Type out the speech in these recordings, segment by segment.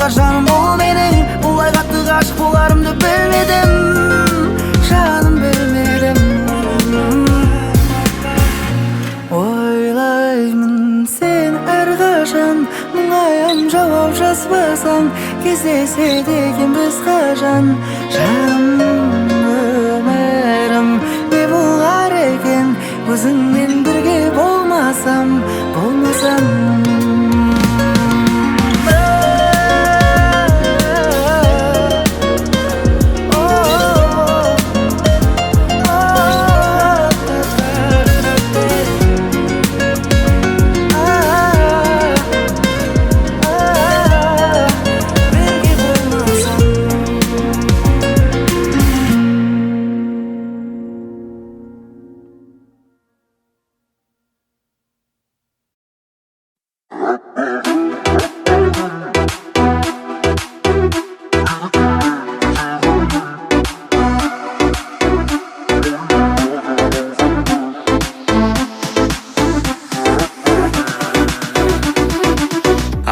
башка жаным бол менин. Булай катты гашык боларымды билмедим, жаным билмедим. Ойлаймын сен ар кашан мұңайым жауап жазбасаң, кездесет екенбіз қашан. Жаным өмірім не болар екен өзіңмен бірге болмасам.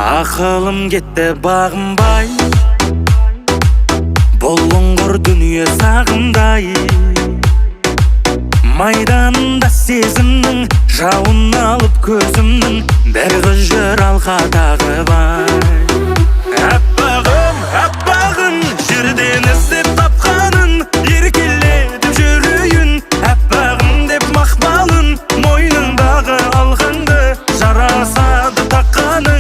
Ақылым кетті бағынбай, болыңғыр дүние сағымдай. Майданында сезімнің жауын алып көзімнің, бір қыз жүр алқадағы бай. Аппағым, аппағын, жерден іздеп тапқанын, еркелетіп жүрейін. Аппағым деп мақпалын, мойныңдағы алғанды, жарасады таққаның.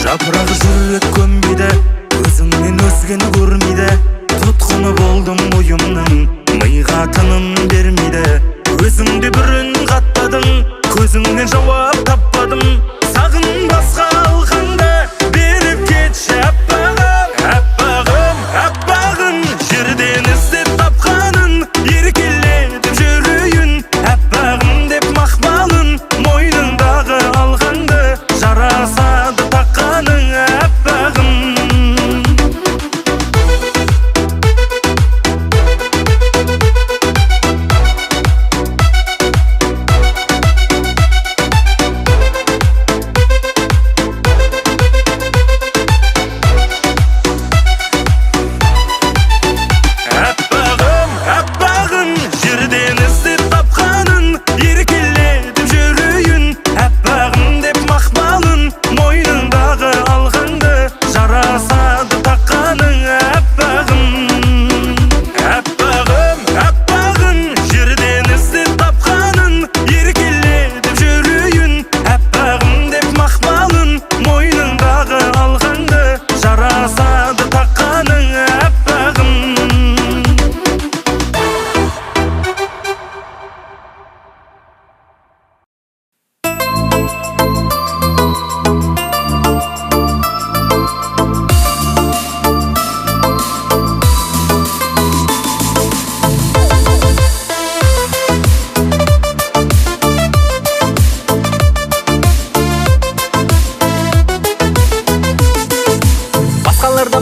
Жапырақ жүрек көнбейді, өзіңнен өзгені көрмейді. Тұтқыны болдым ойымның, миға тыным бермейді. Өзіңде бір үн қаттадым, көзіңнен жауап таппадым. Сағынбасқа алғанды беріп кетші аппағым. Аппағым, аппағын, жерден іздеп тапқанын, еркелетіп жүрейін. Аппағым деп мақпалын, мойныңдағы алғанды, жарасады таққаның. Аппағым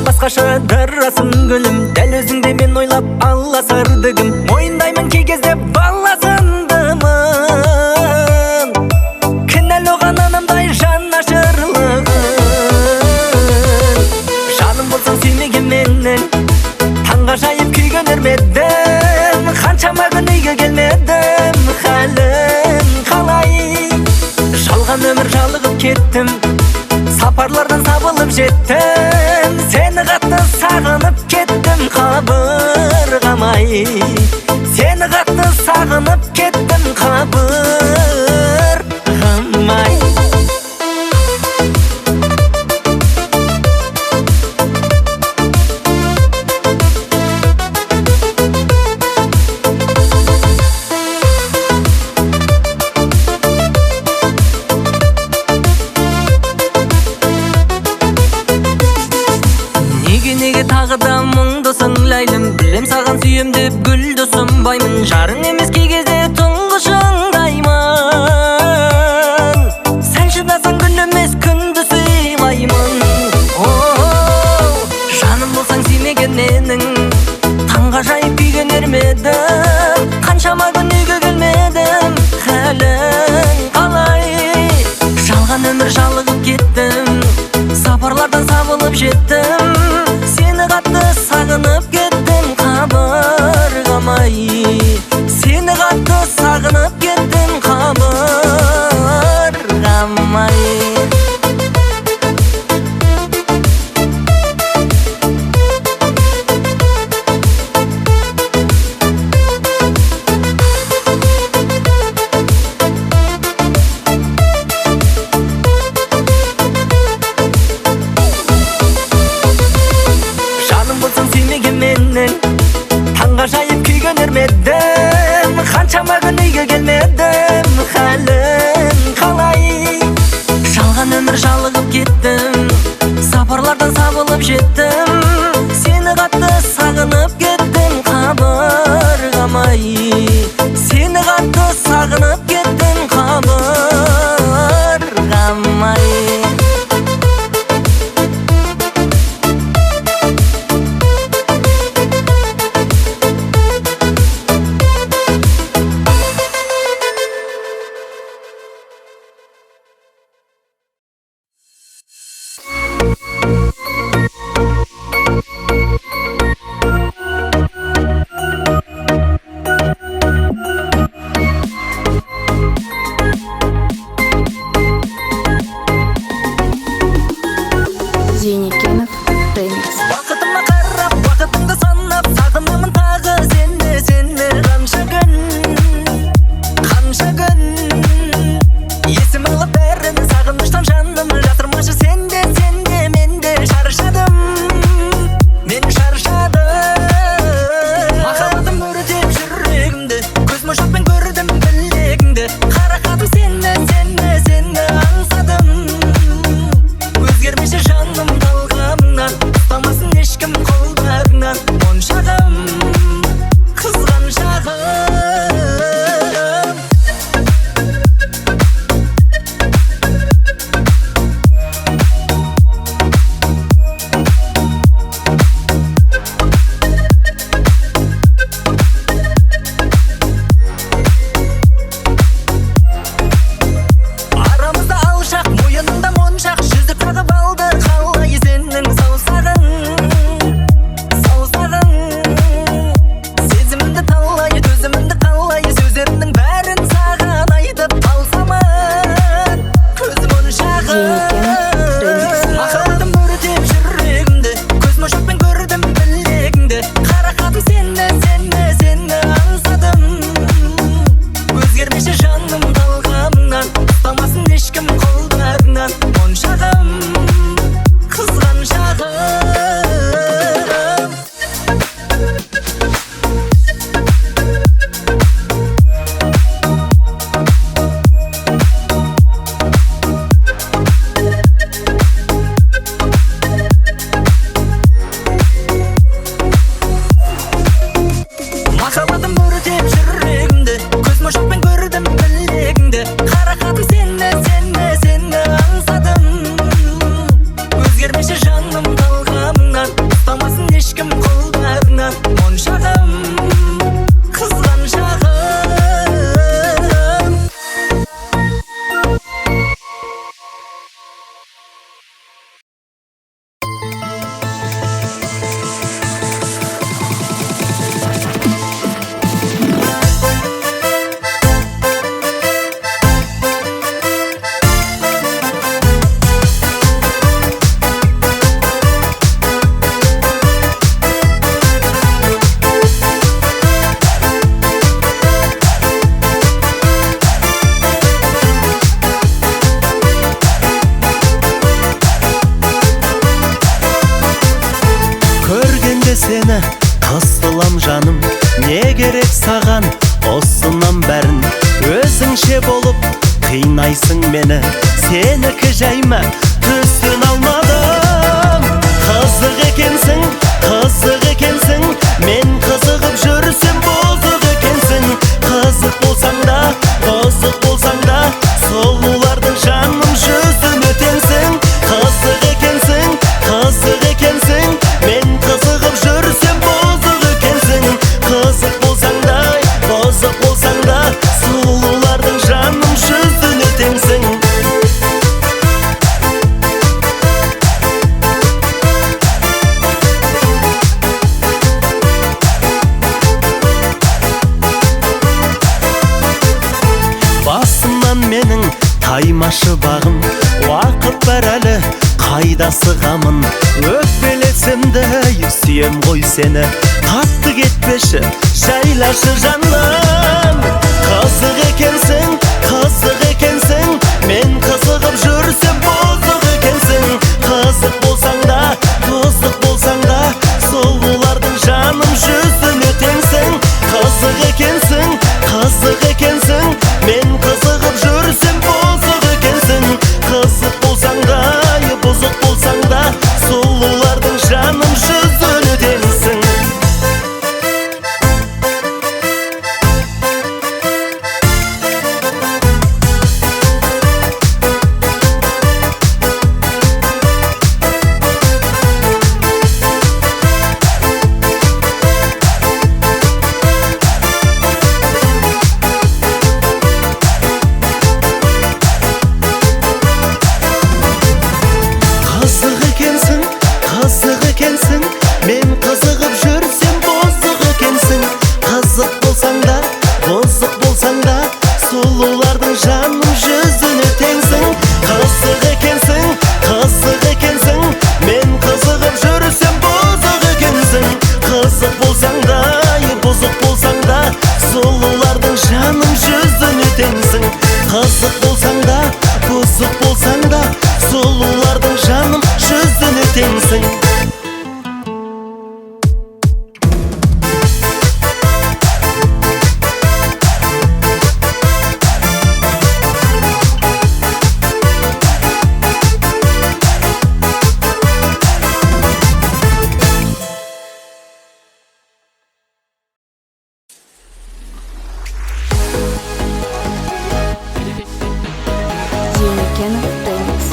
басқаша дарасың гүлім, дәл өзіңде мен ойлап аласардығым. Мойындаймын кей кезде баласындымын, кінәлі оған анамдай жан ашырлығын. Жаным болсаң сүймеген менен, таңға жайып күйген өрмедім. Қаншама күн үйге келмедім, хәлің қалай? Жалған өмір жалығып кеттім, сапарлардан сабылып жеттім. Сені қатты сағынып кеттім қабырғамай. Сені қатты сағынып кеттім қабырғамай. Неге тағы да мұңды сыңлайлым, білем саған сүйем деп гүлді сұнбаймын. Жарың емес кей кезде тұңғышыңдаймын. Сәл жетtim. Seni қатты сағынып кеттім, қабырғамай. Seni қатты сағынып кеттім, қабырғамай. Таңға жайып күйген өрмедім, қаншама күн үйге келмедім, хәлің қалай? Жалған өмір жалығып кеттім, сапарлардан сабылып жеттім. Сені қатты сағынып кеттім, қабырғамай. Сені қатты сағынып кеттім, қабырғамай. Зейнекенов ремикс. Бақытыма қарап, бақытыңды санап, сағынамын тағы сені, сені қанша күн, қанша күн. Есім алып бәрін сағыныштан жаным, жатырмашы сенде, сенде, менде шаршадым, мен шаршадым. Махаббатым өртеп жүрегімді, көз мошақпен көрдім білегіңді, қарақатым сені, сені, сені аңсадым. Өзгермеші жаным талғамынан, ұстамасын ешкім қолдарынан, моншағым, қызған шағым. Арамызда алшақ, мойынында моншақ, жүзік тағып алды қалай сенің саусағың, саусағың. Сезімімді талай, төзімімді қалай, сөздерімнің бәрін саған айтып қалсамын, көз моншағым. Махаббатым өртеп жүрегімді, көз мошақпен көрдім білегіңді, қарақатым сені, сені, сені аңсадым. Өзгермеші жаным талғамынан, ұстамасын ешкім қолдарынан, моншағым, қызған шағым. Махаббатым өртеп жүрегімді, көз мошақпен көрдім білегіңді, қарақатым сені, сені, сені аңсадым. Өзгермеші жаным талғамынан, ұстамасын ешкім қолдарынан, моншағым, қызған шағым. Көргенде сені қысылам жаным, не керек саған осыннан бәрін? Өзіңше болып қинайсың мені, сенікі жайма түсін алмадым. Қызық екенсің, қызық екенсің, мен қызығып жүрсем бұзық екенсің. Қызық болсаң да, бұзық болсаң да, сұлулардың жаным жүзін өтенсің. Қызық екенсің, қызық екенсің, мен қызығып жүрсем бұзық екенсің. Қызық болсаң да, бұзық болсаң да, сұлулардың жаным жүзін өтенсің. жолдашы бағым. Уақыт бар әлі қайда сығамын. Өкпелесем де сүйем ғой сені. Қатты кетпеші, жайлашы жаным. Қызық екенсің, қызық екенсің. Мен қызығып жүрсем бұзық екенсің. Қызық болсаң да, бұзық болсаң да, сұлулардың жаным жүзіне теңсің. Қызық екенсің, қызық екенсің. Мен қызығып жүрсем бұзық екенсің. Қызық болсаң да, бұзық болсаң да, сұлулардың жаным жүзіне теңсің. Қызық екенсің, қызық екенсің. Мен қызығып жүрсем бұзық екенсің. Қызық болсаң да, бұзық болсаң да, сұлулардың жаным жүзіне теңсің. Қызық екенсің, қызық екенсің. Мен қызығып жүрсем бұзық екенсің. Қызық болсаң да, бұзық болсаң да, сұлулардың жаным жүзіне теңсің. Қызық болсаң да, бұзық болсаң да, сұлулардың жаным жүзіне теңсің. Еникенов Ремикс.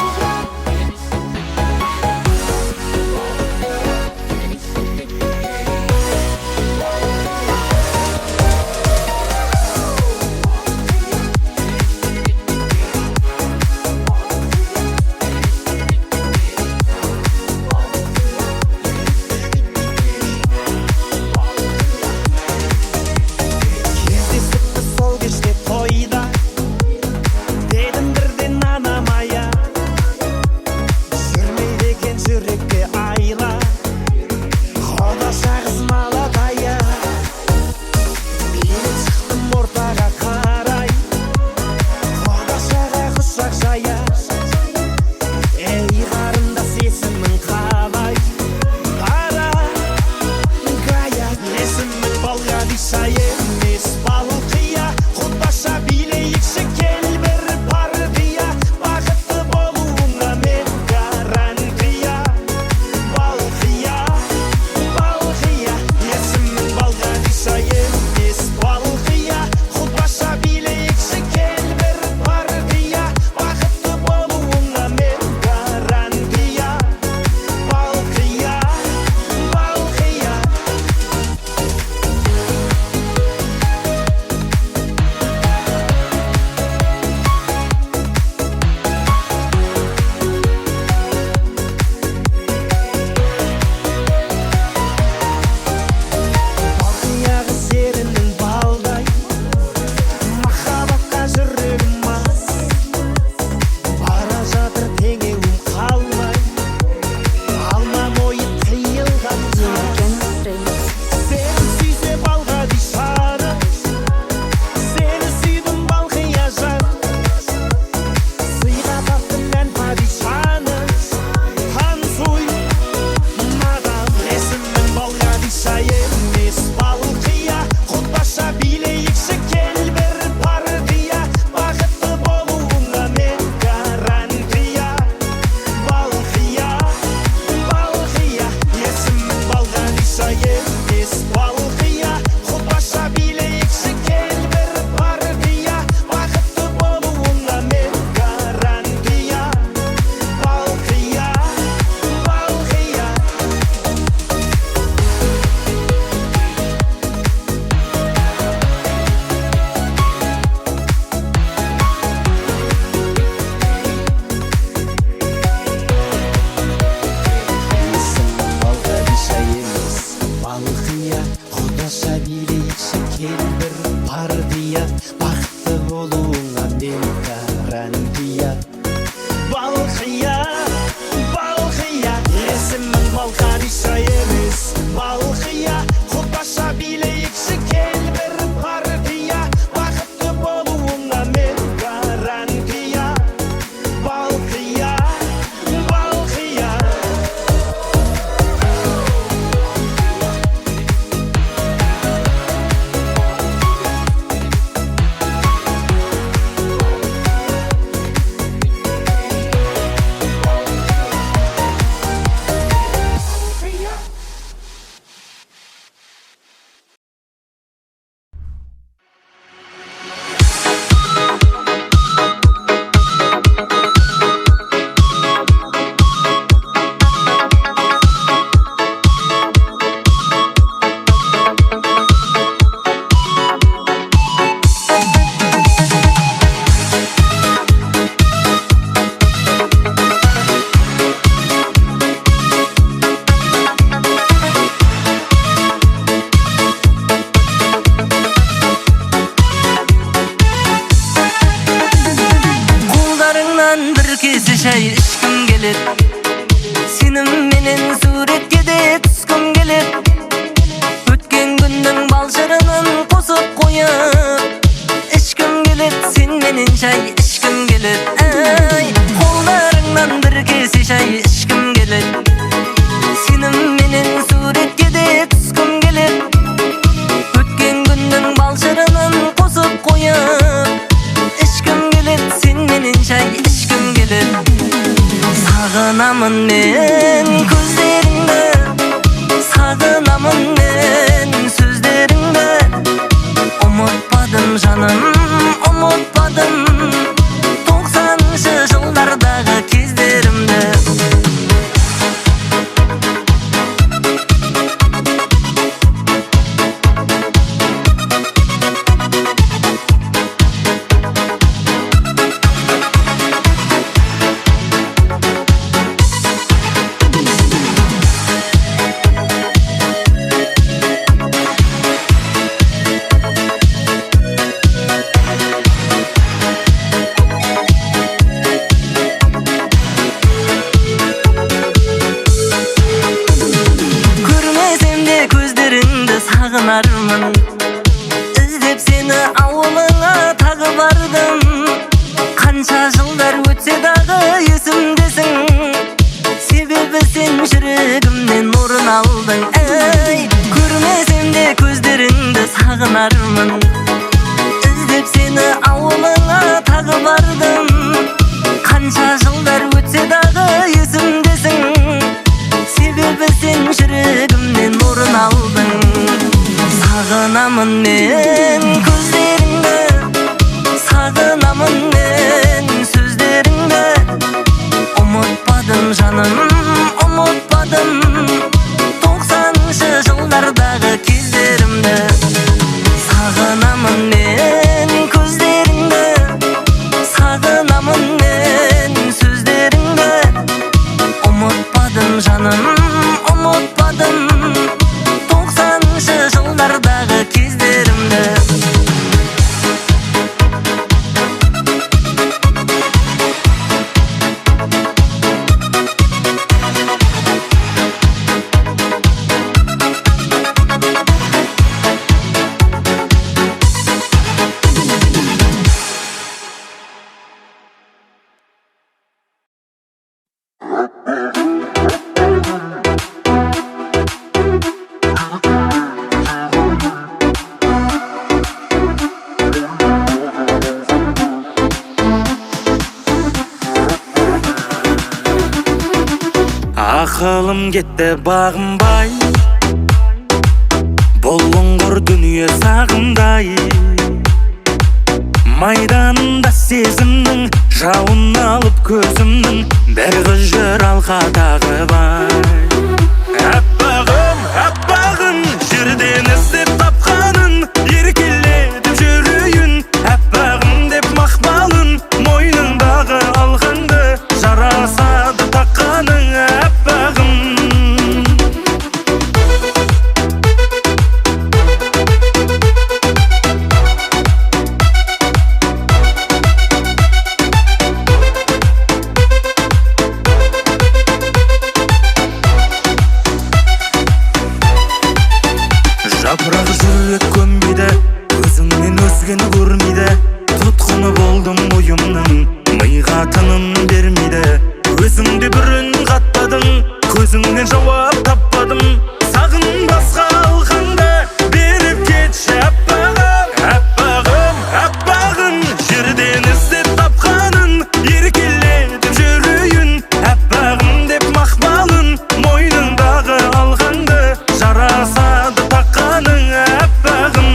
Кездесіпті сол кеште тойда. Дедім бірден анама kese şay içkim gelir. Senim menen suretke de tuskım gelir. Ötken gündün balşarının kosup koyup içkim gelir. Sen menen şay içkim gelir. Ay, kollarından bir kese şay içkim gelir. Senim menen suretke de tuskım gelir. Ötken gündün balşarının kosup koyup içkim gelir. Sen menen şay içkim gelir. Sağınamın men gözlerinde, sağınamın men sözlerinde. Umutmadım canım, umutmadım 90'lı yıllardaki kezlerimde. Sağınarmın, izlep seni avuluna tağı bardım. Kança yıllar ötse dağı esimdesin. Sebebi sen yüreğimden orun aldın. Ey, görmesem de gözlerinde sağınarmın, izlep seni avuluna tağı bardım. Kança yıllar ötse dağı esimdesin. Sebebi sen yüreğimden orun aldın. Sağınamın men gözlerinde, sağınamın men sözlerinde. Umutmadım canım, umutmadım 90'lı yıllardaki kezlerimde. Sağınamın men gözlerinde, sağınamın men sözlerinde. Umutmadım canım, umutmadım 90'lı yıllardaki kezlerimde. Akılım gitti bağımбай, Болуңғыр дүние сағымдай. Майданында сезімнің жауын алып көзімнің, бір ғыжыр алқадағы бай. Аппағым, аппағым, жерден іздеп тапқанын, еркелетіп жүрейін. Аппағым деп мақпалын, мойныңдағы алғанды, жарасады таққаның. Аппағым, жапырақ жүрек көнбейді, өзіңнен өзгені көрмейді. Тұтқыны болдым ойымның, миға тыным бермейді. Өзіңде бір үн қатпадың, көзіңнен жауап таппадым. Сағынбасқа алғанда беріп кетші аппағым. Аппағым, аппағым, жерден іздеп тапқанын, еркелетіп жүрейін. Аппағым деп мақпалын, мойныңдағы алғанды, жарасады таққаның. Аппағым,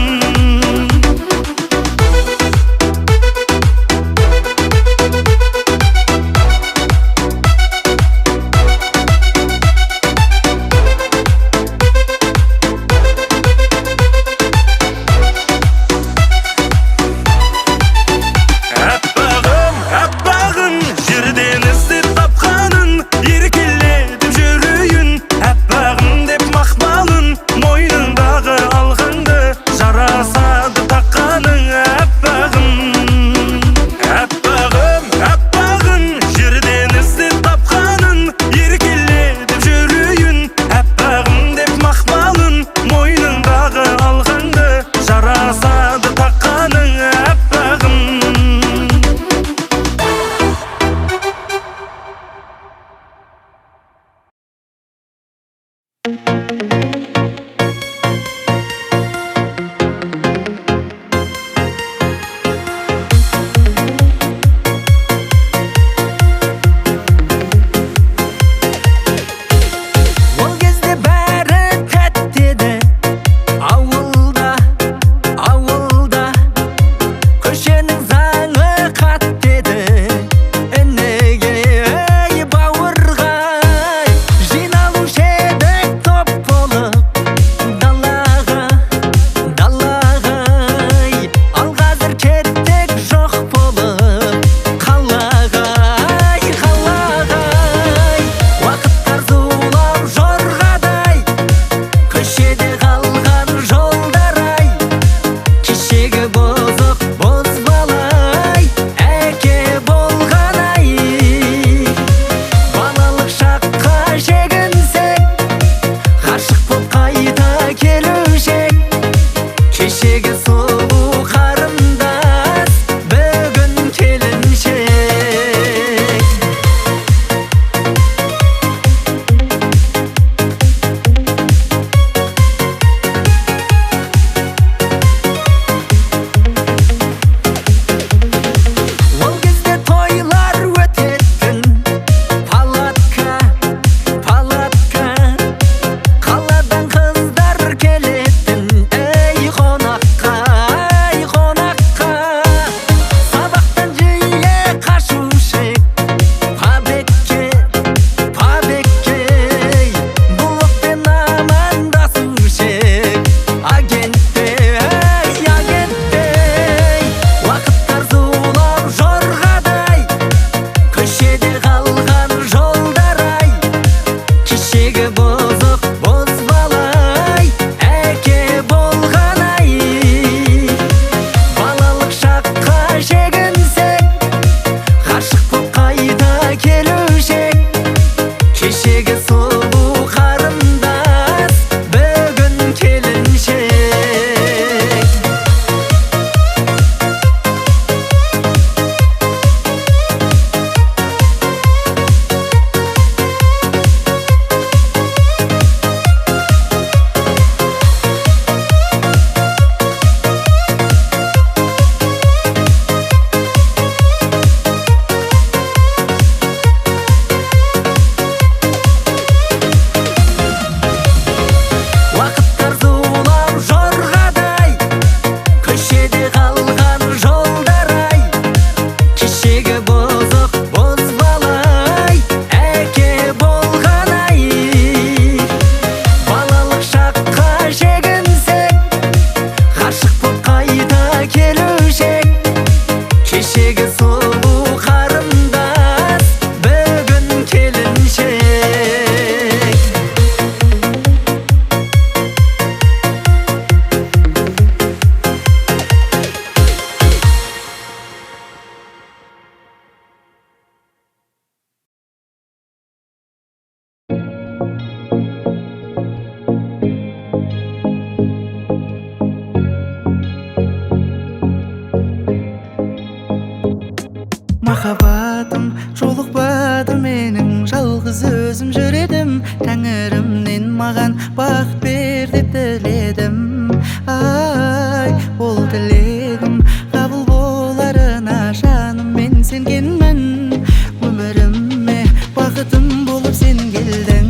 Махаббатым жолукпады менің, жалғыз өзім жүредім. Тәңірімнен маған бақ бер деп тіледім. Ай, ол тілегім қабыл боларына жаным мен сенгенмін. Өміріме бақытым болып сен келдің.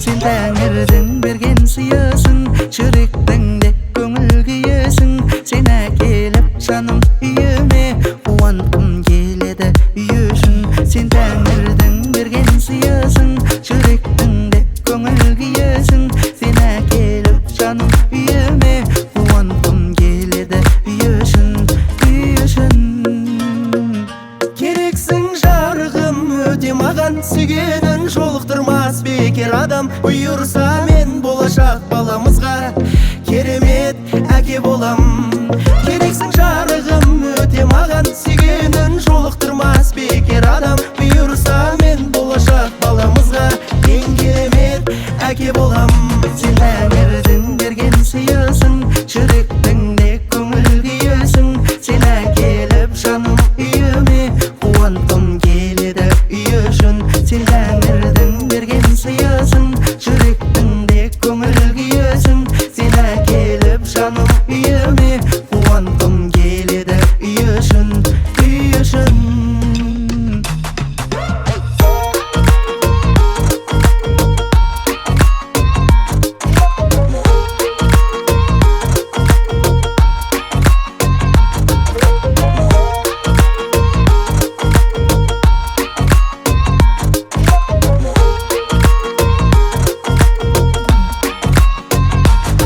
Сен тәңірдің берген сыйысың, жүректіңде көңіл күйесің. Сен әкеліп жаным үйіме, қуанғым келеді үй үшін. Сен тәңірдің берген сыйысың, жүректіңде көңіл күйесің. Сен әкеліп жаным үйіме, қуанғым келеді үй үшін, үй үшін. Керексің жарығым өте маған, сүйгенін жолықтырмас бекер адам. Бұйырса мен болашақ баламызға керемет әке болам. Керексің жарығым өте маған, сүйгенін жолықтырмас бекер адам. Бұйырса мен болашақ баламызға ең керемет әке болам. Сен тәңірдің берген сыйысың, жүректіңде көңіл күйесің. Сен әкеліп жаным үйіме, қуанғым келеді үй үшін. Сен тәңірдің берген сыйысың, жүректіңде көңіл күйесің. Сен әкеліп жаным үйіме, қуанғым келеді үй үшін, үй үшін.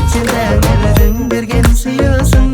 Сен тәңірдің берген сыйысың,